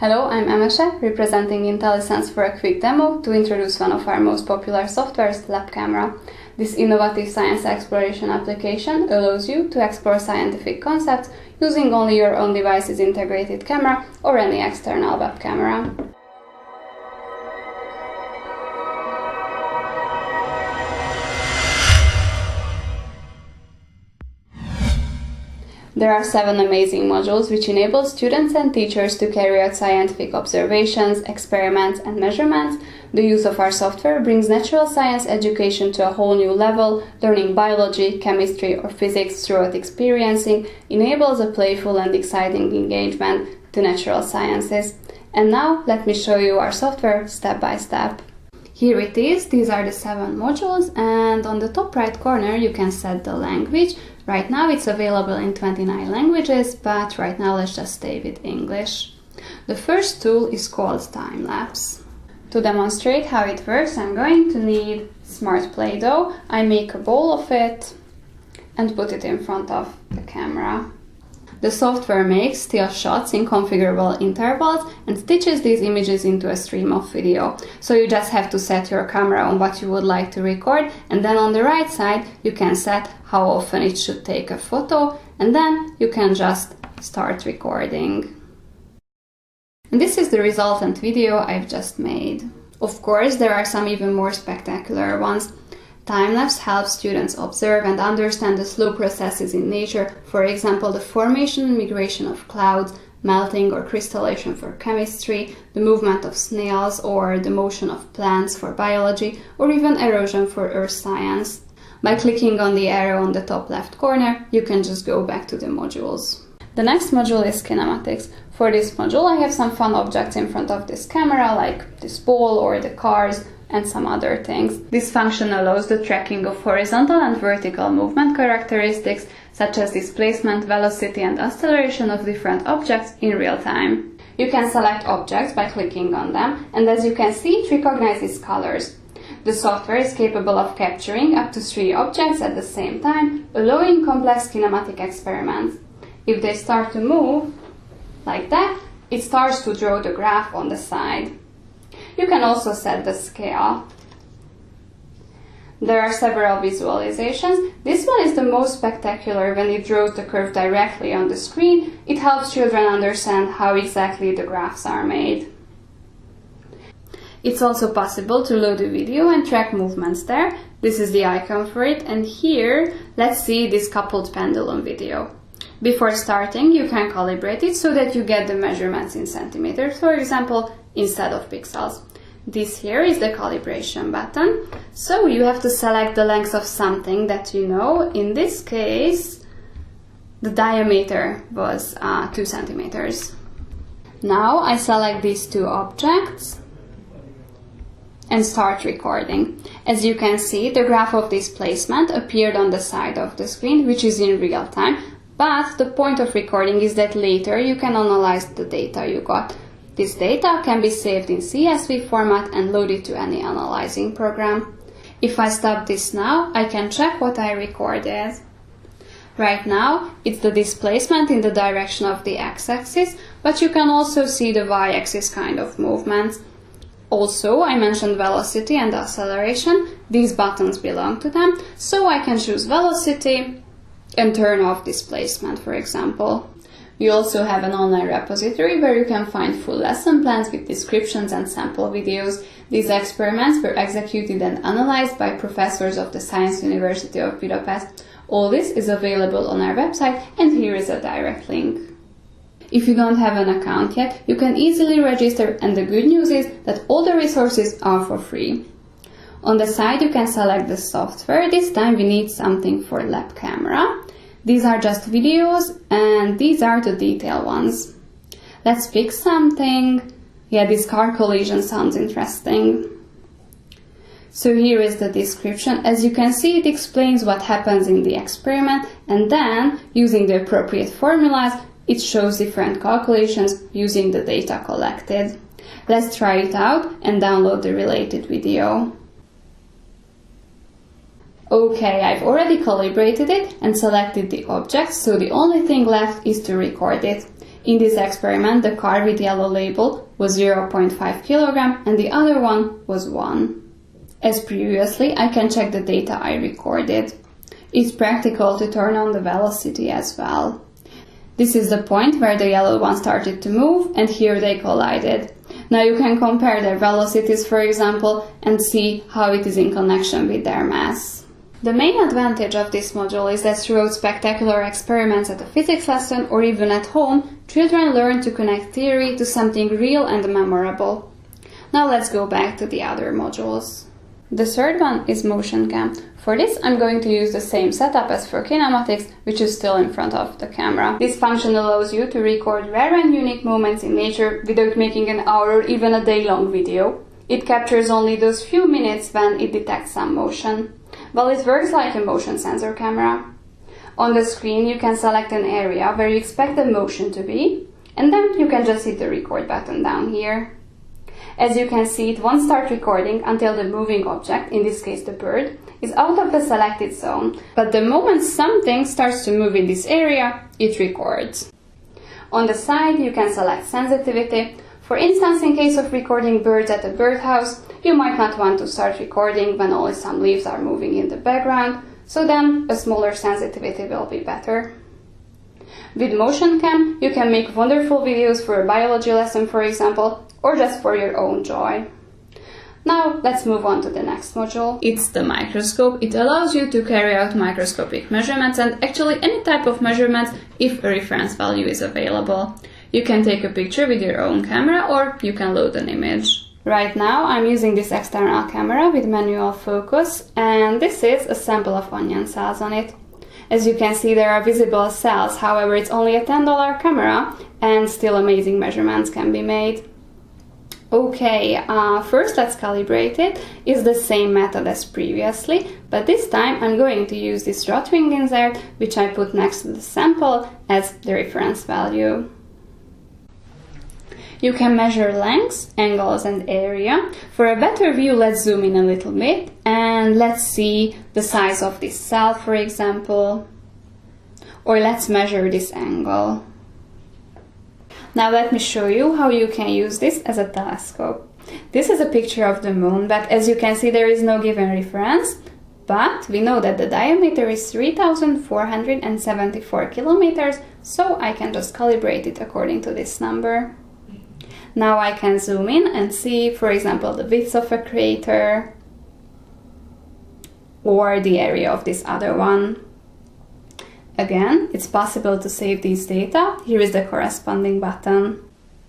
Hello, I'm Emese, representing Intellisense for a quick demo to introduce one of our most popular softwares, LabCamera. This innovative science exploration application allows you to explore scientific concepts using only your own device's integrated camera or any external web camera. There are 7 amazing modules which enable students and teachers to carry out scientific observations, experiments, and measurements. The use of our software brings natural science education to a whole new level. Learning biology, chemistry, or physics throughout experiencing enables a playful and exciting engagement to natural sciences. And now let me show you our software step by step. Here it is, these are the 7 modules, and on the top right corner you can set the language. Right now it's available in 29 languages, but right now let's just stay with English. The first tool is called Time-Lapse. To demonstrate how it works, I'm going to need smart Play-Doh. I make a bowl of it and put it in front of the camera. The software makes still shots in configurable intervals and stitches these images into a stream of video. So you just have to set your camera on what you would like to record, and then on the right side you can set how often it should take a photo, and then you can just start recording. And this is the resultant video I've just made. Of course, there are some even more spectacular ones. Time-lapse helps students observe and understand the slow processes in nature, for example, the formation and migration of clouds, melting or crystallization for chemistry, the movement of snails, or the motion of plants for biology, or even erosion for earth science. By clicking on the arrow on the top left corner, you can just go back to the modules. The next module is Kinematics. For this module, I have some fun objects in front of this camera, like this ball or the cars, and some other things. This function allows the tracking of horizontal and vertical movement characteristics, such as displacement, velocity, and acceleration of different objects in real time. You can select objects by clicking on them, and as you can see, it recognizes colors. The software is capable of capturing up to 3 objects at the same time, allowing complex kinematic experiments. If they start to move, like that, it starts to draw the graph on the side. You can also set the scale. There are several visualizations. This one is the most spectacular when it draws the curve directly on the screen. It helps children understand how exactly the graphs are made. It's also possible to load a video and track movements there. This is the icon for it, and here let's see this coupled pendulum video. Before starting, you can calibrate it so that you get the measurements in centimeters, for example, instead of pixels. This here is the calibration button. So you have to select the length of something that you know. In this case, the diameter was 2 centimeters. Now I select these 2 objects and start recording. As you can see, the graph of displacement appeared on the side of the screen, which is in real time. But the point of recording is that later you can analyze the data you got. This data can be saved in CSV format and loaded to any analyzing program. If I stop this now, I can check what I recorded. Right now, it's the displacement in the direction of the x-axis, but you can also see the y-axis kind of movements. Also, I mentioned velocity and acceleration. These buttons belong to them, so I can choose velocity and turn off displacement, for example. We also have an online repository where you can find full lesson plans with descriptions and sample videos. These experiments were executed and analyzed by professors of the Science University of Budapest. All this is available on our website, and here is a direct link. If you don't have an account yet, you can easily register, and the good news is that all the resources are for free. On the side you can select the software. This time we need something for LabCamera. These are just videos, and these are the detailed ones. Let's pick something. Yeah, this car collision sounds interesting. So here is the description. As you can see, it explains what happens in the experiment, and then, using the appropriate formulas, it shows different calculations using the data collected. Let's try it out and download the related video. Okay, I've already calibrated it and selected the object, so the only thing left is to record it. In this experiment, the car with yellow label was 0.5 kg and the other one was 1. As previously, I can check the data I recorded. It's practical to turn on the velocity as well. This is the point where the yellow one started to move and here they collided. Now you can compare their velocities, for example, and see how it is in connection with their mass. The main advantage of this module is that throughout spectacular experiments at a physics lesson or even at home, children learn to connect theory to something real and memorable. Now let's go back to the other modules. The third one is motion cam. For this, I'm going to use the same setup as for kinematics, which is still in front of the camera. This function allows you to record rare and unique moments in nature without making an hour or even a day-long video. It captures only those few minutes when it detects some motion. Well, it works like a motion sensor camera. On the screen, you can select an area where you expect the motion to be, and then you can just hit the record button down here. As you can see, it won't start recording until the moving object, in this case the bird, is out of the selected zone. But the moment something starts to move in this area, it records. On the side, you can select sensitivity. For instance, in case of recording birds at a birdhouse, you might not want to start recording when only some leaves are moving in the background, so then a smaller sensitivity will be better. With motion cam, you can make wonderful videos for a biology lesson, for example, or just for your own joy. Now let's move on to the next module. It's the microscope. It allows you to carry out microscopic measurements and actually any type of measurements if a reference value is available. You can take a picture with your own camera or you can load an image. Right now I'm using this external camera with manual focus and this is a sample of onion cells on it. As you can see, there are visible cells, however it's only a $10 camera and still amazing measurements can be made. Okay, first let's calibrate it. It's the same method as previously, but this time I'm going to use this rod ring insert, which I put next to the sample as the reference value. You can measure lengths, angles and area. For a better view, let's zoom in a little bit and let's see the size of this cell, for example. Or let's measure this angle. Now let me show you how you can use this as a telescope. This is a picture of the moon, but as you can see there is no given reference, but we know that the diameter is 3,474 kilometers, so I can just calibrate it according to this number. Now I can zoom in and see, for example, the width of a crater or the area of this other one. Again, it's possible to save these data. Here is the corresponding button.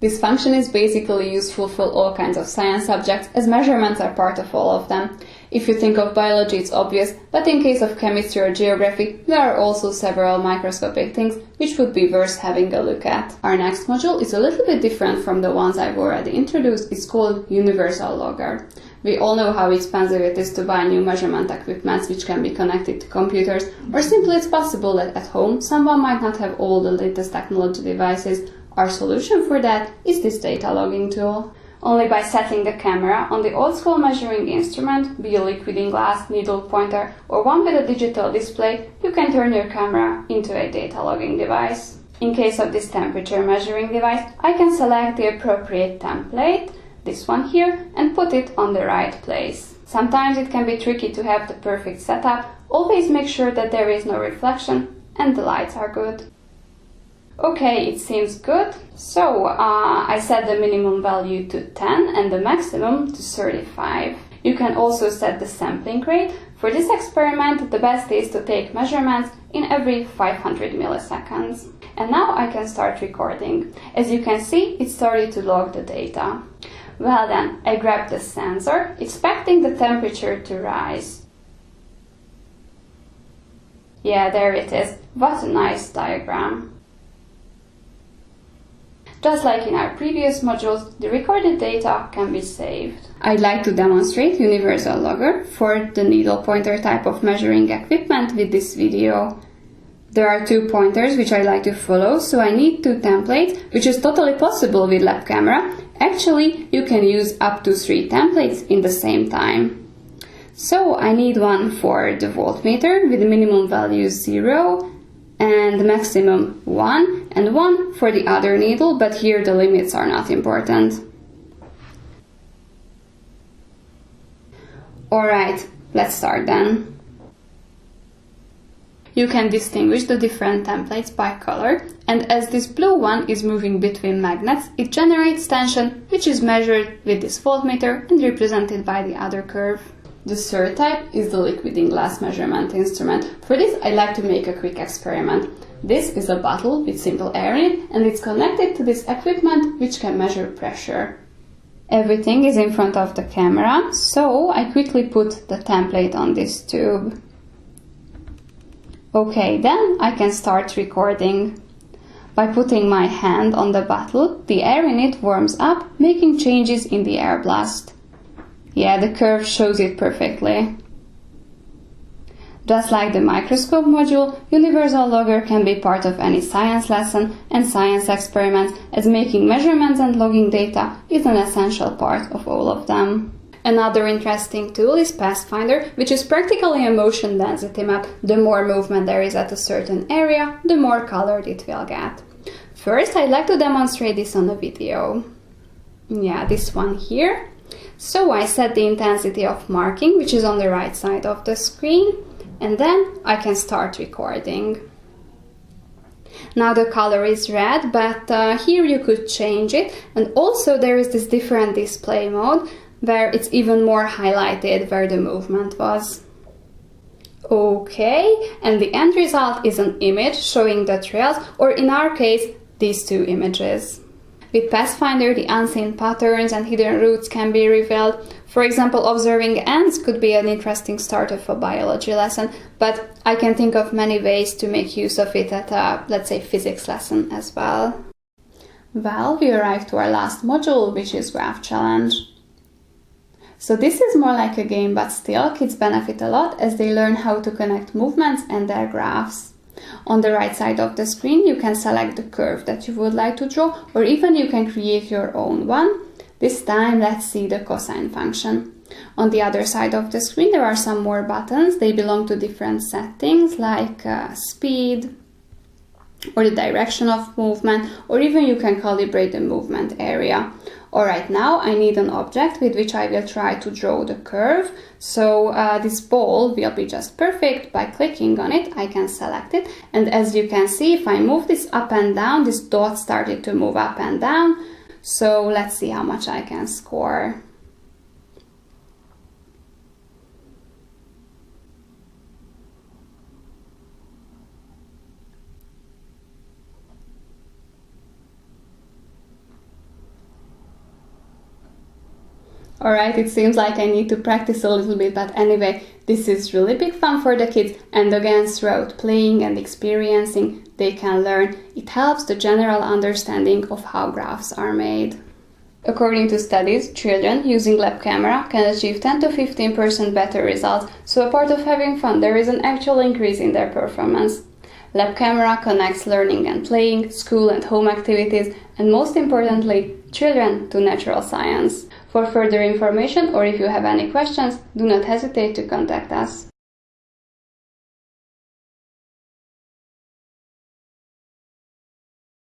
This function is basically useful for all kinds of science subjects, as measurements are part of all of them. If you think of biology, it's obvious, but in case of chemistry or geography, there are also several microscopic things which would be worth having a look at. Our next module is a little bit different from the ones I've already introduced. It's called Universal Logger. We all know how expensive it is to buy new measurement equipment which can be connected to computers, or simply it's possible that at home someone might not have all the latest technology devices. Our solution for that is this data logging tool. Only by setting the camera on the old school measuring instrument, be a liquid in glass, needle pointer, or one with a digital display, you can turn your camera into a data logging device. In case of this temperature measuring device, I can select the appropriate template, this one here, and put it on the right place. Sometimes it can be tricky to have the perfect setup. Always make sure that there is no reflection and the lights are good. Okay, it seems good. So I set the minimum value to 10 and the maximum to 35. You can also set the sampling rate. For this experiment, the best is to take measurements in every 500 milliseconds. And now I can start recording. As you can see, it started to log the data. Well then, I grabbed the sensor, expecting the temperature to rise. Yeah, there it is. What a nice diagram. Just like in our previous modules, the recorded data can be saved. I'd like to demonstrate Universal Logger for the needle pointer type of measuring equipment with this video. There are 2 pointers which I'd like to follow, so I need 2 templates, which is totally possible with LabCamera. Actually, you can use up to 3 templates in the same time. So I need one for the voltmeter with the minimum value 0 and the maximum 1, and 1 for the other needle, but here the limits are not important. Alright, let's start then. You can distinguish the different templates by color, and as this blue one is moving between magnets, it generates tension, which is measured with this voltmeter and represented by the other curve. The third type is the liquid in glass measurement instrument. For this, I'd like to make a quick experiment. This is a bottle with simple air in it, and it's connected to this equipment which can measure pressure. Everything is in front of the camera, so I quickly put the template on this tube. Okay, then I can start recording. By putting my hand on the bottle, the air in it warms up, making changes in the air blast. Yeah, the curve shows it perfectly. Just like the microscope module, Universal Logger can be part of any science lesson and science experiments, as making measurements and logging data is an essential part of all of them. Another interesting tool is Pathfinder, which is practically a motion density map. The more movement there is at a certain area, the more colored it will get. First, I'd like to demonstrate this on a video. Yeah, this one here. So I set the intensity of marking, which is on the right side of the screen, and then I can start recording. Now the color is red, but here you could change it, and also there is this different display mode, where it's even more highlighted where the movement was. Okay, and the end result is an image showing the trails, or in our case, these two images. With Pathfinder, the unseen patterns and hidden routes can be revealed. For example, observing ants could be an interesting start of a biology lesson, but I can think of many ways to make use of it at a, let's say, physics lesson as well. Well, we arrived to our last module, which is Graph Challenge. So this is more like a game, but still, kids benefit a lot as they learn how to connect movements and their graphs. On the right side of the screen, you can select the curve that you would like to draw, or even you can create your own one. This time, let's see the cosine function. On the other side of the screen, there are some more buttons. They belong to different settings, like speed, or the direction of movement, or even you can calibrate the movement area. Alright, now I need an object with which I will try to draw the curve. So this ball will be just perfect. By clicking on it, I can select it. And as you can see, if I move this up and down, this dot started to move up and down. So let's see how much I can score. Alright, it seems like I need to practice a little bit, but anyway, this is really big fun for the kids, and again, throughout playing and experiencing, they can learn. It helps the general understanding of how graphs are made. According to studies, children using LabCamera can achieve 10 to 15% better results, so apart of having fun, there is an actual increase in their performance. LabCamera connects learning and playing, school and home activities, and most importantly, children to natural science. For further information, or if you have any questions, do not hesitate to contact us.